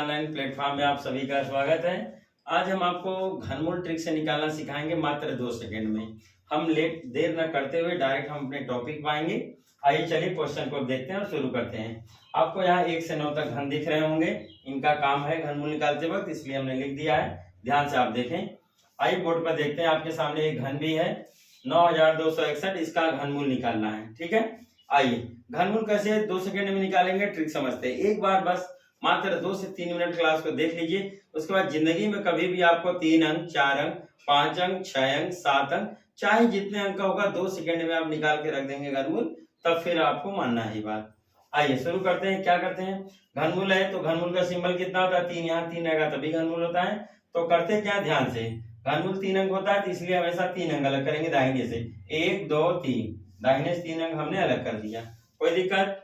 Online platform में आप सभी का स्वागत है। आज हम आपको घनमूल ट्रिक से निकालना सिखाएंगे मात्र 2 सेकंड में। हम देर न करते हुए डायरेक्ट हम अपने टॉपिक पाएंगे। आइए चलिए क्वेश्चन को देखते हैं और शुरू करते हैं। आपको यहाँ 1 से 9 तक घन दिख रहे होंगे। इनका काम है घनमूल निकालते वक्त, इसलिए हमने लिख दिया है। ध्यान से आप देखें। आइए बोर्ड पर देखते हैं। आपके सामने एक घन भी है 9261, इसका घनमूल निकालना है। ठीक है, आइए घनमूल कैसे 2 सेकंड में निकालेंगे ट्रिक समझते हैं। एक बार बस मात्र 2 से 3 मिनट क्लास को देख लीजिए। उसके बाद जिंदगी में कभी भी आपको 3 अंक, 4 अंक, 5 अंक, 6 अंक, 7 अंक, चाहे जितने अंक का होगा 2 सेकंड में आप निकाल के रख देंगे घनमूल, तब फिर आपको मानना है बात। आइए शुरू करते हैं। क्या करते हैं, घनमूल है तो घनमूल का सिंबल कितना होता है? 3। यहाँ 3 रहेगा तभी घनमूल होता है। तो करते क्या, ध्यान से। घनमूल 3 अंक होता है तो इसलिए हमेशा 3 अंक अलग करेंगे दाहिने से। 1 2 3, दाहिने से 3 अंक हमने अलग कर दिया। कोई दिक्कत?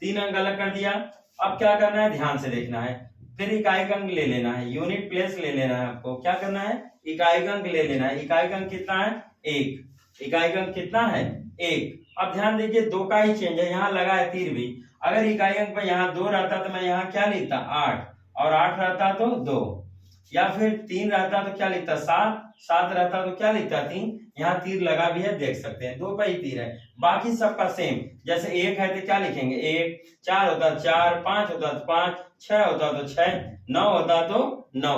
3 अंक अलग कर दिया। अब क्या करना है, ध्यान से देखना है। फिर इकाई अंक ले लेना है, यूनिट प्लेस ले लेना है। आपको क्या करना है, इकाई अंक ले लेना है। इकाई अंक कितना है? 1। इकाई अंक कितना है? 1। अब ध्यान दीजिए 2 का ही चेंज है, यहाँ लगा है तीर भी। अगर इकाई अंक पर यहाँ 2 रहता तो मैं यहाँ क्या लिखता? 8, और 8 रहता तो 2, या फिर 3 रहता तो क्या लिखता? 7, 7 रहता तो क्या लिखता? 3। यहाँ तीर लगा भी है, देख सकते हैं 2 पर ही तीर है। बाकी सबका सेम। जैसे 1 है तो क्या लिखेंगे? 1, 4 होता 4, 5 होता तो 5, 6 होता तो 6, 9 होता तो 9।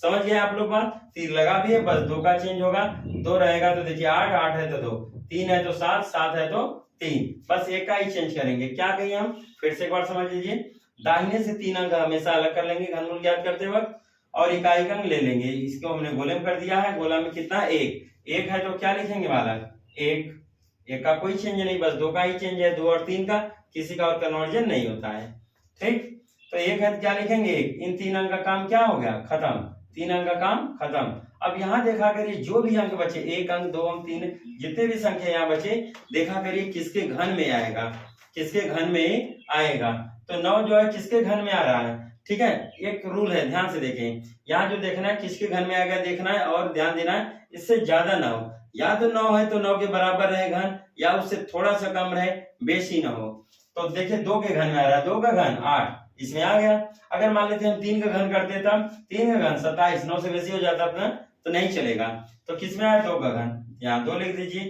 समझ गए आप लोग बात? तीर लगा भी है, बस 2 का चेंज होगा। 2 रहेगा तो देखिए 8, 8 है तो 2, 3 है तो 7, 7 है तो 3। बस 1 का ही चेंज करेंगे। क्या कहिए हम, फिर से एक बार समझ लीजिए। दाहिने से 3 अंक हमेशा अलग कर लेंगे घनमूल ज्ञात करते वक्त, और इकाई अंक ले लेंगे। इसको हमने गोले में कर दिया है। गोला में कितना? 1 है तो क्या लिखेंगे बालक? 1 का कोई चेंज नहीं, बस 2 का ही चेंज है। 2 और 3 का, किसी का और कन्वर्जन नहीं होता है। ठीक, तो 1 है तो क्या लिखेंगे? 1। इन 3 अंक का काम क्या हो गया? खत्म। 3 अंक का काम खत्म। अब यहाँ देखा करिए जो भी अंक बचे, 1 अंक, 2 अंक, 3, जितने भी संख्या यहाँ बचे, देखा करिए किसके घन में आएगा, किसके घन में आएगा। तो 9 जो है किसके घन में आ रहा है। ठीक है, एक रूल है, ध्यान से देखें। यहाँ जो देखना है किसके घन में आएगा देखना है, और ध्यान देना है इससे ज्यादा ना हो। या तो 9 है तो 9 के बराबर रहे घन, या उससे थोड़ा सा कम रहे, बेसी ना हो। तो देखिए 2 के घन में आ रहा है, 2 का घन 8, इसमें आ गया। अगर मान लेते हम 3 का घन करते तब 3 का घन 27, 9 से बेसी हो जाता था तो नहीं चलेगा। तो किसमें आया? 2 का घन, यहाँ 2 लिख दीजिए।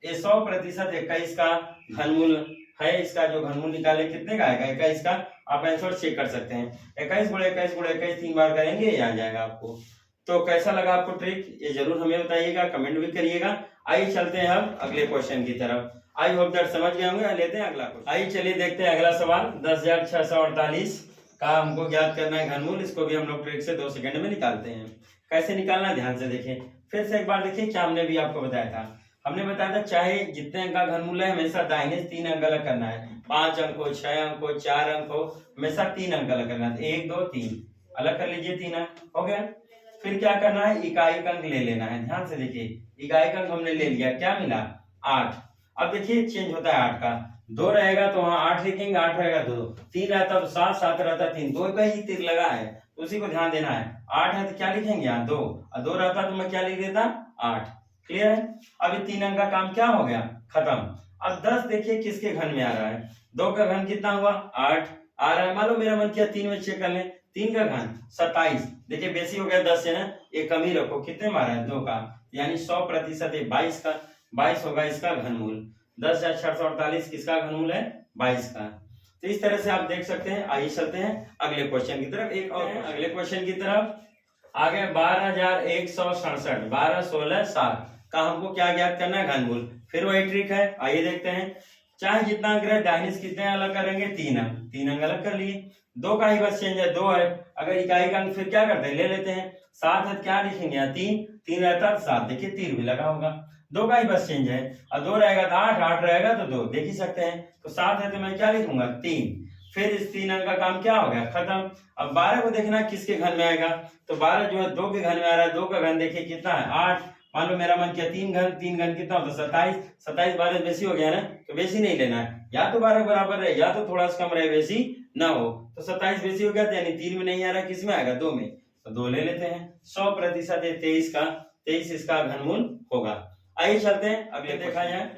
ये 100% 21 का घनमूल है। इसका जो घनमूल निकाले कितने का आएगा? 21 का। आप आंसर चेक कर सकते हैं। 21 गुणे 21 गुणे 21 3 बार करेंगे, ये आ जाएगा आपको। तो कैसा लगा आपको ट्रिक, ये जरूर हमें बताइएगा, कमेंट भी करिएगा। आइए चलते हैं अब अगले क्वेश्चन की तरफ। आई होप दैट समझ गए होंगे। लेते हैं अगला क्वेश्चन। आइए चलिए देखते हैं अगला सवाल। 10,648 का हमको ज्ञात करना है घनमूल। इसको भी हम लोग ट्रिक से 2 सेकंड में निकालते हैं। कैसे निकालना है ध्यान से देखें। फिर से एक बार देखिए, क्या हमने भी आपको बताया था। हमने बताया था चाहे जितने अंक का घनमूल है हमेशा दाहिने से 3 अंक अलग करना है। 5 अंक हो, 6 अंक हो, 4 अंक हो, हमेशा 3 अंक अलग करना है। 1 2 3 अलग कर लीजिए, 3 अंक हो गया। फिर क्या करना है, इकाई अंक ले लेना है। ध्यान से देखिए, इकाई अंक हमने ले लिया, क्या मिला? 8। अब देखिए चेंज होता है 8 का। 2 रहेगा तो वहां 8 लिखेंगे, 8 रहेगा 2, 3 रहता तो 7, 7 रहता 3, 2 का ही तीर लगा है, उसी को ध्यान देना है। 8 है तो क्या लिखेंगे यहाँ? 2, और 2 रहता तो मैं क्या लिख देता? 8। क्लियर है? अब ये 3 अंक का काम क्या हो गया? खत्म। अब 10 देखिए किसके घन में आ रहा है। 2 का घन कितना हुआ? 8 आ रहा है। मान लो मेरा मन किया 3 में चेक कर लें। 3 का घन 27, देखिए बेसी हो गया 10 से ना, ये कम ही रखो। कितने मारा है? 2 का, यानी 100% 22 का। 22 होगा इसका घनमूल। 10,648 किसका घनमूल है? 22 का। तो इस तरह से आप देख सकते हैं। आइए चलते हैं अगले क्वेश्चन की तरफ। एक और अगले क्वेश्चन की तरफ आगे 12,167, 12 16 7 का हमको क्या ज्ञात करना है? घनमूल। फिर वही ट्रिक है, आइए देखते हैं। चाहे जितना अंक रहे, दाहिने से कितने अलग करेंगे? 3 अंक। 3 अंक अलग कर लिए। 2 का ही बस चेंज है, 2 है। अगर इकाई का अंक फिर क्या करते हैं? ले लेते हैं। 7 है क्या लिखेंगे यहाँ? 3, 3 रहता है 7, देखिए तीर भी लगा होगा। 2 का ही बस चेंज है, और 2 रहेगा तो 8, 8 रहेगा तो 2, देख ही सकते हैं। तो 7 है तो मैं क्या लिखूंगा? 3। फिर इस 3 अंक का काम क्या हो गया? खत्म। अब 12 को देखना किसके घन में आएगा। तो 12 जो है 2 के घन में आ रहा है। 2 का घन देखिए कितना है? 8। मान लो मेरा मन किया 3 घन, 3 घन कितना होता? 27, 27 12 बेसी हो गया ना, तो बेसी नहीं लेना है। या तो 12 बराबर रहे, या तो थोड़ा सा कम रहे, बेसी ना हो। तो 27 बेसी हो गया, यानी 3 में नहीं आ रहा, किस में आएगा? 2 में। तो 2 ले लेते हैं। 100% 23 का, 23 इसका घनमूल होगा। आइए चलते हैं अगले देखा जाए।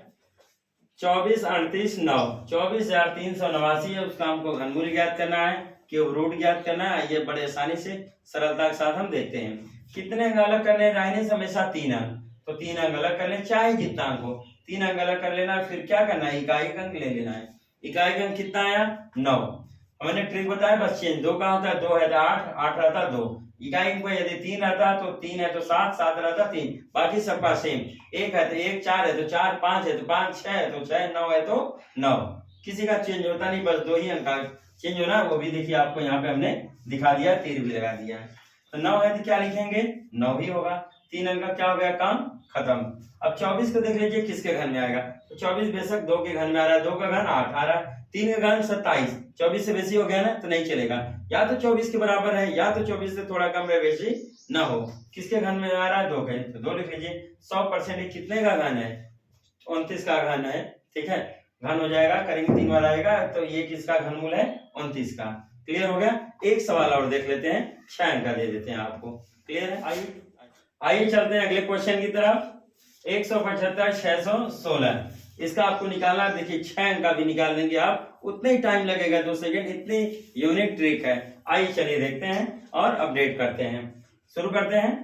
24 38 9, 24,389 है, उसका हमको घनमूल ज्ञात करना है। कि रूट ज्ञात करना है। ये बड़े आसानी से सरलता के साथ हम देखते हैं। कितने अंक अलग करने दाहिने हमेशा 3 अंक, तो 3 अंक अलग कर ले, चाहे जितना अंक हो 3 अंक अलग कर लेना। फिर क्या करना है, इकाई अंक ले लेना है। इकाई अंक कितना आया 9। हमने ट्रिक बताया बस चेंज, 2 का होता है 2 है तो 8, 8 रहता है 2। इकाई अंक यदि 3 रहता तो 3 है तो 7, 7 रहता 3, बाकी सबका सेम। 1 है तो 1, 4 है तो 4, 5 है तो 5, 6 है तो 6, 9 है तो 9। किसी का चेंज होता नहीं, बस 2 ही अंक का चेंज होना, वो भी देखिए आपको यहाँ पे हमने दिखा दिया, तीर भी लगा दिया है। तो 9 है तो क्या लिखेंगे 9 ही होगा। 3 अंक का क्या हो गया, काम खत्म। अब 24 को देख लीजिए किसके घन में आएगा, तो 24 बेशक 2 के घन में आ रहा है, 2 का घन 8 आ रहा है, 3 का घन 27, 24 से बेसी हो गया ना तो नहीं चलेगा, या तो 24 के बराबर है या तो 24 से थोड़ा कम या बेसी ना हो। किसके घन में आ रहा है 2 के, तो 2 लिख लीजिए। 100% कितने का घन है, 29 का घन है, ठीक है, घन हो जाएगा, करेंगे 3 बार आएगा, तो ये किसका घनमूल है 29 का। क्लियर हो गया। एक सवाल और देख लेते हैं, 6 अंक का दे देते हैं आपको। क्लियर है, आइए चलते हैं अगले क्वेश्चन की तरफ। 175 616 इसका आपको निकालना, देखिए 6 अंक का भी निकाल देंगे आप, उतने ही टाइम लगेगा 2 सेकंड, इतनी यूनिक ट्रिक है। आइए चलिए देखते हैं और अपडेट करते हैं, शुरू करते हैं।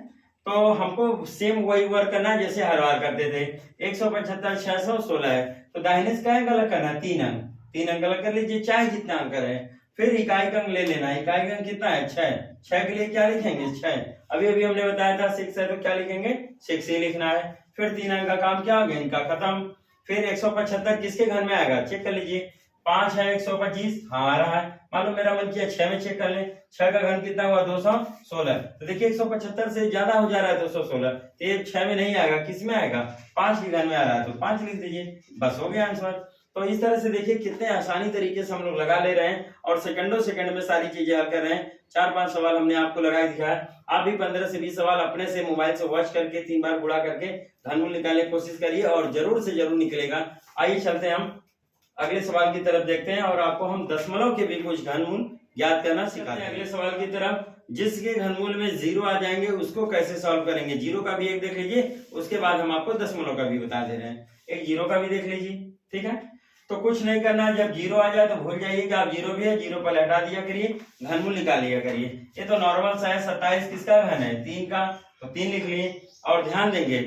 तो हमको सेम वही वर्क करना है जैसे हर बार करते थे। 175 616 है, तो दाहिने से क्या अंक अलग करना है, 3 अंक, 3 अंक अलग कर लीजिए, चाहे जितना अंक है। फिर इकाई अंक ले लेना है, इकाई अंक कितना है 6, 6 के लिए क्या लिखेंगे 6, अभी अभी हमने बताया था 6 है तो क्या लिखेंगे 6 ही लिखना है। फिर 3 अंक का काम क्या हो गया, इनका खत्म। फिर 175 किसके घर में आएगा, चेक कर लीजिए, 5 है 125, हाँ आ रहा है। मान लो मेरा मन किया 6 में चेक कर ले, 6 का घन कितना हुआ 216, तो देखिए 175 से ज्यादा हो जा रहा है 216, तो ये 6 में नहीं आएगा, किस में आएगा 5 के घन में आ रहा है, तो 5 लिख दीजिए, बस हो गया आंसर। तो इस तरह से देखिए कितने आसानी तरीके से हम लोग लगा ले रहे हैं और सेकंडों सेकंड में सारी चीजें हल कर रहे हैं। 4-5 सवाल हमने आपको लगा दिखाया, आप भी 15 से 20 सवाल अपने से मोबाइल से वॉच करके 3 बार गुणा करके घनमूल निकालने की कोशिश करिए और जरूर से जरूर निकलेगा। आइए चलते हैं हम अगले सवाल की तरफ देखते हैं और आपको हम दशमलव के भी कुछ घनमूल ज्ञात करना सिखाते हैं। अगले सवाल की तरफ, जिसके घनमूल में 0 आ जाएंगे उसको कैसे सॉल्व करेंगे। 0 का भी एक देख लीजिए, उसके बाद हम आपको दशमलव का भी बता दे रहे हैं। एक 0 का भी देख लीजिए, ठीक है। तो कुछ नहीं करना, जब 0 आ जाए तो भूल जाइए कि आप 0 भी है, 0 पर हटा दिया करिए, घनमूल निकाल लिया करिए। ये तो नॉर्मल सा है, 27 किसका घन है 3 का, तो 3 लिख लिए। और ध्यान देंगे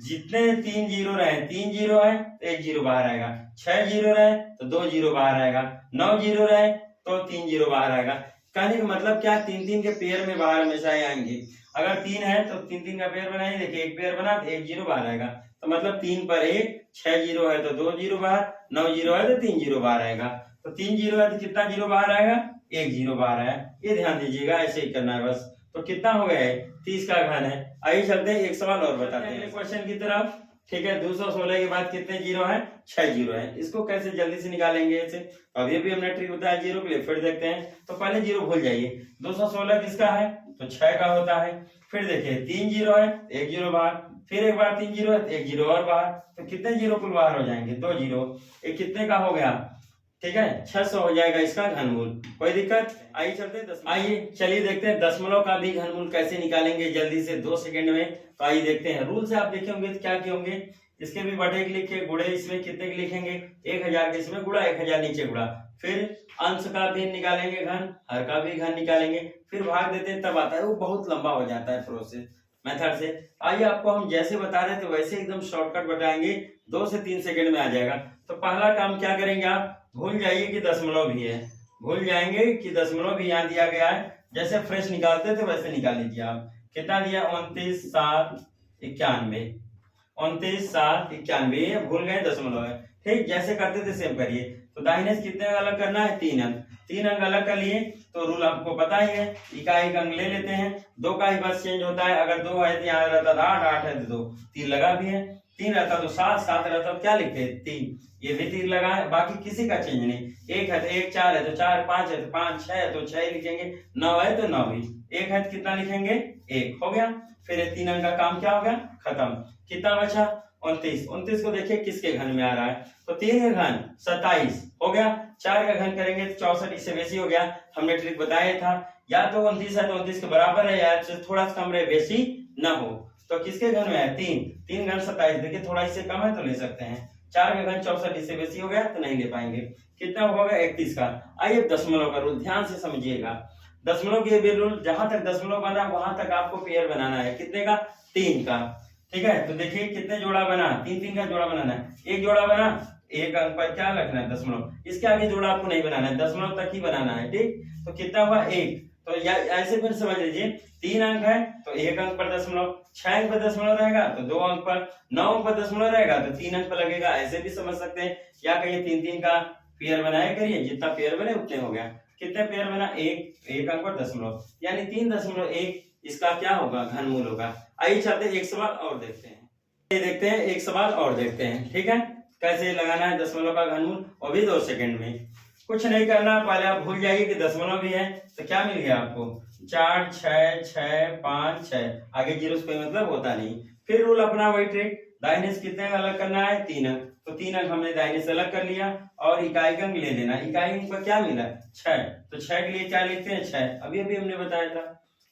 जितने 3 जीरो रहे, 3 जीरो है तो 1 जीरो बाहर आएगा, 6 जीरो रहे तो 2 जीरो बाहर आएगा, 9 जीरो रहे तो 3 जीरो बाहर आएगा। कहने का मतलब क्या, 3-3 के पेयर में बाहर हमेशा आएंगे। अगर 3 है तो 3-3 का पेयर बनाइए, देखिए एक पेयर बना तो 1 जीरो बाहर आएगा, तो मतलब 3 पर 1, 6 जीरो है तो 2 जीरो बाहर, 9 जीरो है तो 3 जीरो बाहर आएगा। तो 3 जीरो है तो कितना जीरो बाहर आएगा, 1 जीरो बाहर आया। ये ध्यान दीजिएगा, ऐसे ही करना है बस। तो कितना हो गया है 30 का घन है। आइए चलते हैं एक सवाल और बताते हैं क्वेश्चन की तरफ, ठीक है। 216 के बाद कितने जीरो है, 6 जीरो है। इसको कैसे जल्दी से निकालेंगे इसे, अभी भी हमने ट्रिक बताया जीरो के लिए, फिर देखते हैं। तो पहले जीरो भूल जाइए, 216 किसका है तो 6 का होता है। फिर देखिए 3 जीरो है 1 जीरो बाहर, फिर एक बार 3 जीरो है तो 1 जीरो और बाहर, तो कितने जीरो कुल बाहर हो जाएंगे 2 जीरो। एक कितने का हो गया, ठीक है 600 हो जाएगा इसका घनमूल। कोई दिक्कत, आइए चलते हैं आइए चलिए देखते हैं दशमलव का भी घनमूल कैसे निकालेंगे जल्दी से 2 सेकंड में। तो आइए देखते हैं। रूल से आप देखे होंगे तो क्या किए होंगे, इसके भी बटे के लिखे, गुड़े इसमें कितने के लिखेंगे 1000 के, इसमें गुड़ा 1000 नीचे गुड़ा, फिर अंश का भी निकालेंगे घन, हर का भी घन निकालेंगे, फिर भाग देते हैं, तब आता है। वो बहुत लंबा हो जाता है प्रोसेस मेथड से। आइए आपको हम जैसे बता रहे थे वैसे एकदम शॉर्टकट बताएंगे, 2 से 3 सेकंड में आ जाएगा। तो पहला काम क्या करेंगे, आप भूल जाइए कि दशमलव भी है, भूल जाएंगे कि दशमलव भी यहाँ दिया गया है, जैसे फ्रेश निकालते थे वैसे निकाल लीजिए आप। कितना दिया 29 7 91, 29 7 91, भूल गए दशमलव है, ठीक। जैसे करते थे सेम करिए। तो दाहिने से कितने अलग करना है 3 अंक, 3 अंक अलग कर लिए तो रूल आपको पता ही है, इकाई अंक ले लेते हैं, 2 का ही बस चेंज होता है। अगर 2 है तो यहाँ रहता था 8, 8 है तो 2, 3 लगा भी है, 3 रहता तो 7, 7 रहता तो क्या लिखते हैं 3, ये भी 3 लगा है, बाकी किसी का चेंज नहीं। 1 है तो 1, 4 है तो 4, 5 है तो 5, 6 है तो 6 लिखेंगे, 9 है तो 9 ही, 1 है तो कितना लिखेंगे 1, हो गया। फिर 3 अंक का काम क्या हो गया, खत्म। कितना बचा 29, 29 को देखिए किसके घन में आ रहा है, तो 3 का घन 27 हो गया, 4 का घन करेंगे तो 64, इससे बेसी हो गया। हमने ट्रिक बताया था, या तो 29 है तो 29 के बराबर है, या थोड़ा सा कम रहे बेसी ना हो। तो किसके घन में है 3, 3 घन 27, देखिए थोड़ा इससे कम है तो ले सकते हैं। 4 का घन 64 इससे बेसी हो गया तो नहीं ले पाएंगे। कितना होगा 31 का। आइए दशमलव का रूल ध्यान से समझिएगा। दशमलव के ये रूल, जहां तक दशमलव बना वहां तक आपको पेयर बनाना है। कितने का? 3 का। ठीक है, तो देखिए कितने जोड़ा बना, 3 का जोड़ा बनाना है। एक जोड़ा बना, एक अंक पर क्या रखना है? दशमलव। इसके आगे जोड़ा आपको नहीं बनाना है, दशमलव तक ही बनाना है। ठीक, तो कितना हुआ? 1। तो या ऐसे फिर समझ लीजिए 3 अंक है तो 1 अंक पर दशमलव, 6 अंक पर दशमलव रहेगा तो 2 अंक पर, 9 अंक पर दशमलव रहेगा तो 3 अंक पर लगेगा। ऐसे भी समझ सकते हैं। या कहिए 3 का पेयर बनाया करिए, जितना पेयर बने उतने हो गया। कितने पेयर बना? 1 अंक पर दशमलव, यानी 3.1 इसका क्या होगा? घनमूल होगा। आइए चलते हैं एक सवाल और देखते हैं। ये देखते हैं एक सवाल और देखते हैं। ठीक है, कैसे लगाना है दशमलव का घनमूल, और भी 2 सेकंड में। कुछ नहीं करना, पहले आप भूल जाइए कि दशमलव भी है। तो क्या मिल गया आपको? 4, 6, 6, 5, 6, आगे जीरो से कोई मतलब होता नहीं। फिर रूल अपना वही ट्रिक, दाहिने से कितने का अलग करना है? 3 अंक। तो 3 अंक हमने दाहिने से अलग कर लिया और इकाई अंक ले लेना। इकाई अंक पर क्या मिला? 6। तो 6 के लिए क्या लिखते हैं? 6। अभी अभी हमने बताया था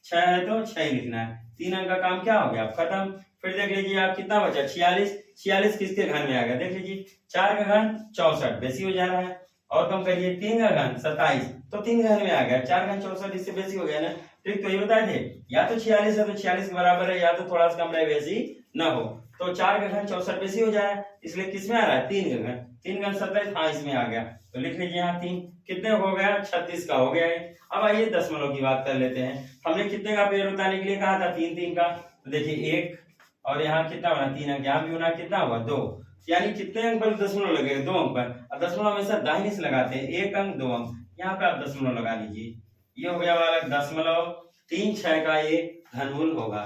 6 है तो 6 लिखना है। 3 अंक का काम क्या हो गया? खत्म। फिर देख लीजिए आप कितना बचा? 46। 46 किसके घन में आ गया? देख लीजिए 4 का घन 64 बेसी हो जा रहा है, और कम करिए 3 का घन 27 तो 3 घन में आ गया। 4 घन 64 इससे बेसी हो गया ना। ट्रिक तो ये बताए थे, या तो 46 है तो 46 के बराबर है, या तो थोड़ा सा कम रहे बेसी ना हो। तो 4 का घन 64 बेसी हो जाए, इसलिए किस में आ रहा है? 3 का घन। 3 घन 27, हाँ इसमें आ गया। तो लिख लीजिए यहाँ 3। कितने हो गया? 36 का हो गया है। अब आइए दशमलव की बात कर लेते हैं। हमने कितने का पेयर बताने के लिए कहा था? 3 का। तो देखिए 1 और यहाँ कितना बना? 3 अंक। यहाँ भी बना, कितना हुआ? 2। यानी कितने अंक पर दशमलव लगेगा? 2 अंक पर। अब दशमलव हमेशा दाहिने से लगाते हैं, 1 अंक 2 अंक। यहाँ पे आप दशमलव लगा लीजिए। ये हो गया बालक दशमलव 3/6 का ये घनमूल होगा।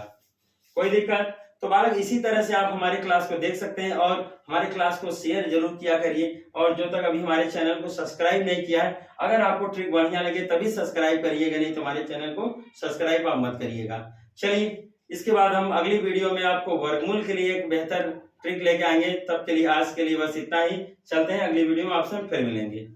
कोई दिक्कत? तो बालक इसी तरह से आप हमारे क्लास को देख सकते हैं, और हमारे क्लास को शेयर जरूर किया करिए। और जो तक अभी हमारे चैनल को सब्सक्राइब नहीं किया है, अगर आपको ट्रिक बढ़िया लगे तभी सब्सक्राइब करिएगा, नहीं तो हमारे चैनल को सब्सक्राइब आप मत करिएगा। चलिए, इसके बाद हम अगली वीडियो में आपको वर्गमूल के लिए एक बेहतर ट्रिक लेके आएंगे। तब के लिए आज के लिए बस इतना ही। चलते हैं, अगली वीडियो में आपसे फिर मिलेंगे।